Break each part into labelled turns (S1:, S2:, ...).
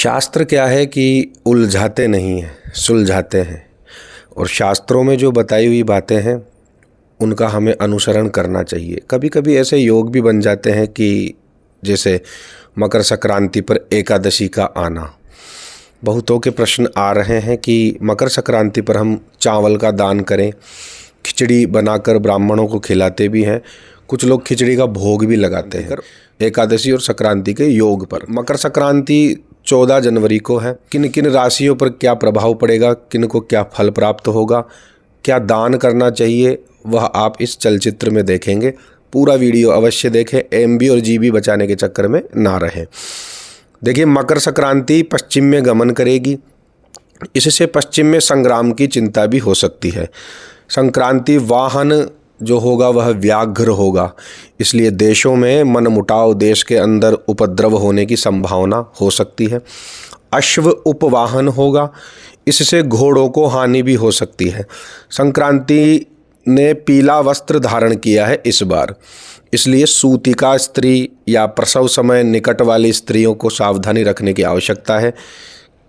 S1: शास्त्र क्या है कि उलझाते नहीं हैं, सुलझाते हैं। और शास्त्रों में जो बताई हुई बातें हैं उनका हमें अनुसरण करना चाहिए। कभी कभी ऐसे योग भी बन जाते हैं कि जैसे मकर संक्रांति पर एकादशी का आना। बहुतों के प्रश्न आ रहे हैं कि मकर संक्रांति पर हम चावल का दान करें, खिचड़ी बनाकर ब्राह्मणों को खिलाते भी हैं, कुछ लोग खिचड़ी का भोग भी लगाते हैं एकादशी और संक्रांति के योग पर। मकर संक्रांति 14 जनवरी को है। किन किन राशियों पर क्या प्रभाव पड़ेगा, किन को क्या फल प्राप्त होगा, क्या दान करना चाहिए, वह आप इस चलचित्र में देखेंगे। पूरा वीडियो अवश्य देखें, एमबी और जीबी बचाने के चक्कर में ना रहें। देखिए, मकर संक्रांति पश्चिम में गमन करेगी, इससे पश्चिम में संग्राम की चिंता भी हो सकती है। संक्रांति वाहन जो होगा वह व्याघ्र होगा, इसलिए देशों में मनमुटाव, देश के अंदर उपद्रव होने की संभावना हो सकती है। अश्व उपवाहन होगा, इससे घोड़ों को हानि भी हो सकती है। संक्रांति ने पीला वस्त्र धारण किया है इस बार, इसलिए सूतिका स्त्री या प्रसव समय निकट वाली स्त्रियों को सावधानी रखने की आवश्यकता है।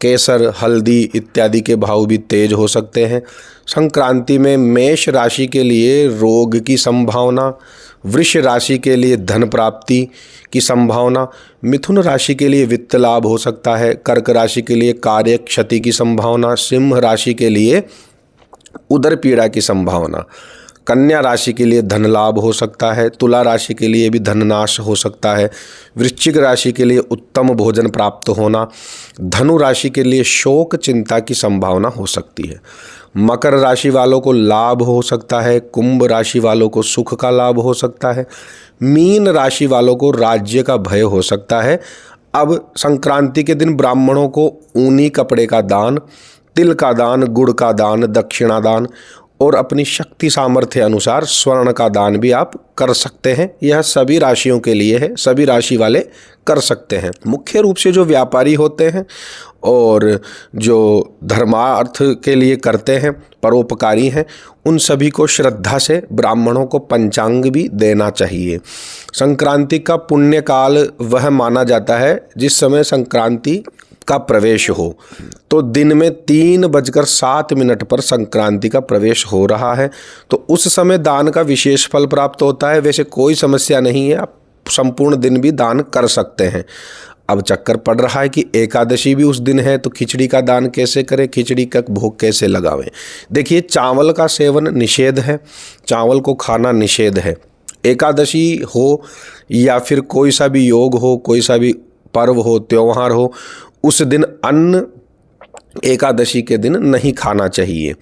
S1: केसर, हल्दी इत्यादि के भाव भी तेज हो सकते हैं। संक्रांति में मेष राशि के लिए रोग की संभावना, वृष राशि के लिए धन प्राप्ति की संभावना, मिथुन राशि के लिए वित्त लाभ हो सकता है, कर्क राशि के लिए कार्य क्षति की संभावना, सिंह राशि के लिए उदर पीड़ा की संभावना, कन्या राशि के लिए धन लाभ हो सकता है, तुला राशि के लिए भी धन नाश हो सकता है, वृश्चिक राशि के लिए उत्तम भोजन प्राप्त होना, धनु राशि के लिए शोक चिंता की संभावना हो सकती है। मकर राशि वालों को लाभ हो सकता है, कुंभ राशि वालों को सुख का लाभ हो सकता है, मीन राशि वालों को राज्य का भय हो सकता है। अब संक्रांति के दिन ब्राह्मणों को ऊनी कपड़े का दान, तिल का दान, गुड़ का दान, दक्षिणा दान और अपनी शक्ति सामर्थ्य अनुसार स्वर्ण का दान भी आप कर सकते हैं। यह सभी राशियों के लिए है, सभी राशि वाले कर सकते हैं। मुख्य रूप से जो व्यापारी होते हैं और जो धर्मार्थ के लिए करते हैं, परोपकारी हैं, उन सभी को श्रद्धा से ब्राह्मणों को पंचांग भी देना चाहिए। संक्रांति का पुण्य काल वह माना जाता है जिस समय संक्रांति का प्रवेश हो। तो दिन में 3:07 पर संक्रांति का प्रवेश हो रहा है, तो उस समय दान का विशेष फल प्राप्त होता है। वैसे कोई समस्या नहीं है, आप संपूर्ण दिन भी दान कर सकते हैं। अब चक्कर पड़ रहा है कि एकादशी भी उस दिन है, तो खिचड़ी का दान कैसे करें, खिचड़ी का भोग कैसे लगावें। देखिए, चावल का सेवन निषेध है, चावल को खाना निषेध है। एकादशी हो या फिर कोई सा भी योग हो, कोई सा भी पर्व हो, त्यौहार हो, उस दिन अन्न एकादशी के दिन नहीं खाना चाहिए।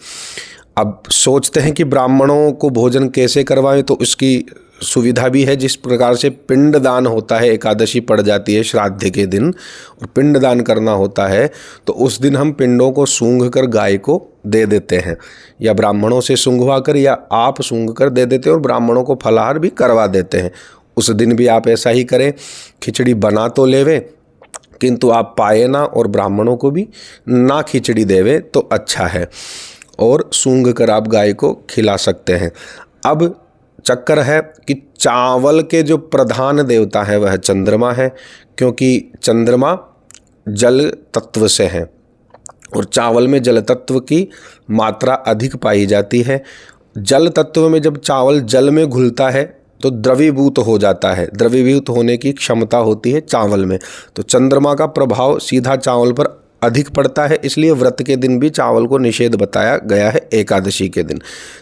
S1: अब सोचते हैं कि ब्राह्मणों को भोजन कैसे करवाएं, तो उसकी सुविधा भी है। जिस प्रकार से पिंड दान होता है, एकादशी पड़ जाती है श्राद्ध के दिन और पिंड दान करना होता है, तो उस दिन हम पिंडों को सूंघ कर गाय को दे देते हैं, या ब्राह्मणों से सूंघवा कर या आप सूंघ कर दे देते हैं और ब्राह्मणों को फलाहार भी करवा देते हैं। उस दिन भी आप ऐसा ही करें। खिचड़ी बना तो लेवे, किंतु आप पाए ना और ब्राह्मणों को भी ना खिचड़ी देवे तो अच्छा है, और सूंघ कर आप गाय को खिला सकते हैं। अब चक्कर है कि चावल के जो प्रधान देवता है वह चंद्रमा है, क्योंकि चंद्रमा जल तत्व से है और चावल में जल तत्व की मात्रा अधिक पाई जाती है। जल तत्व में जब चावल जल में घुलता है तो द्रवीभूत हो जाता है, द्रवीभूत होने की क्षमता होती है चावल में। तो चंद्रमा का प्रभाव सीधा चावल पर अधिक पड़ता है, इसलिए व्रत के दिन भी चावल को निषेध बताया गया है एकादशी के दिन,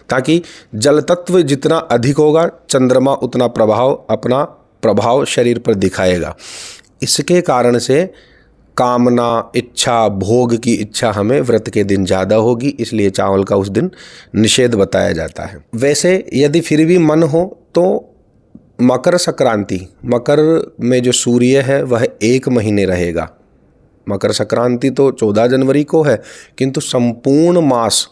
S1: ताकि जल तत्व जितना अधिक होगा चंद्रमा उतना अपना प्रभाव शरीर पर दिखाएगा। इसके कारण से कामना, इच्छा, भोग की इच्छा हमें व्रत के दिन ज़्यादा होगी, इसलिए चावल का उस दिन निषेध बताया जाता है। वैसे यदि फिर भी मन हो तो मकर संक्रांति, मकर में जो सूर्य है वह 1 महीने रहेगा। मकर संक्रांति तो 14 जनवरी को है, किंतु संपूर्ण मास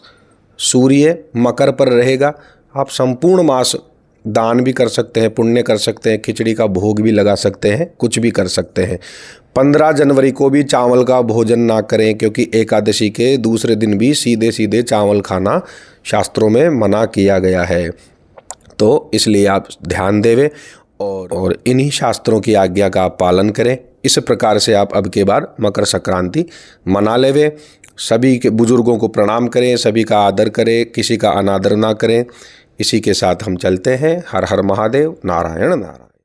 S1: सूर्य मकर पर रहेगा। आप संपूर्ण मास दान भी कर सकते हैं, पुण्य कर सकते हैं, खिचड़ी का भोग भी लगा सकते हैं, कुछ भी कर सकते हैं। 15 जनवरी को भी चावल का भोजन ना करें, क्योंकि एकादशी के दूसरे दिन भी सीधे सीधे चावल खाना शास्त्रों में मना किया गया है, तो इसलिए आप ध्यान देवें। और इन्हीं शास्त्रों की आज्ञा का आप पालन करें। इस प्रकार से आप अब के बार मकर संक्रांति मना लेवे। सभी के बुजुर्गों को प्रणाम करें, सभी का आदर करें, किसी का अनादर ना करें। इसी के साथ हम चलते हैं। हर हर महादेव, नारायण नारायण।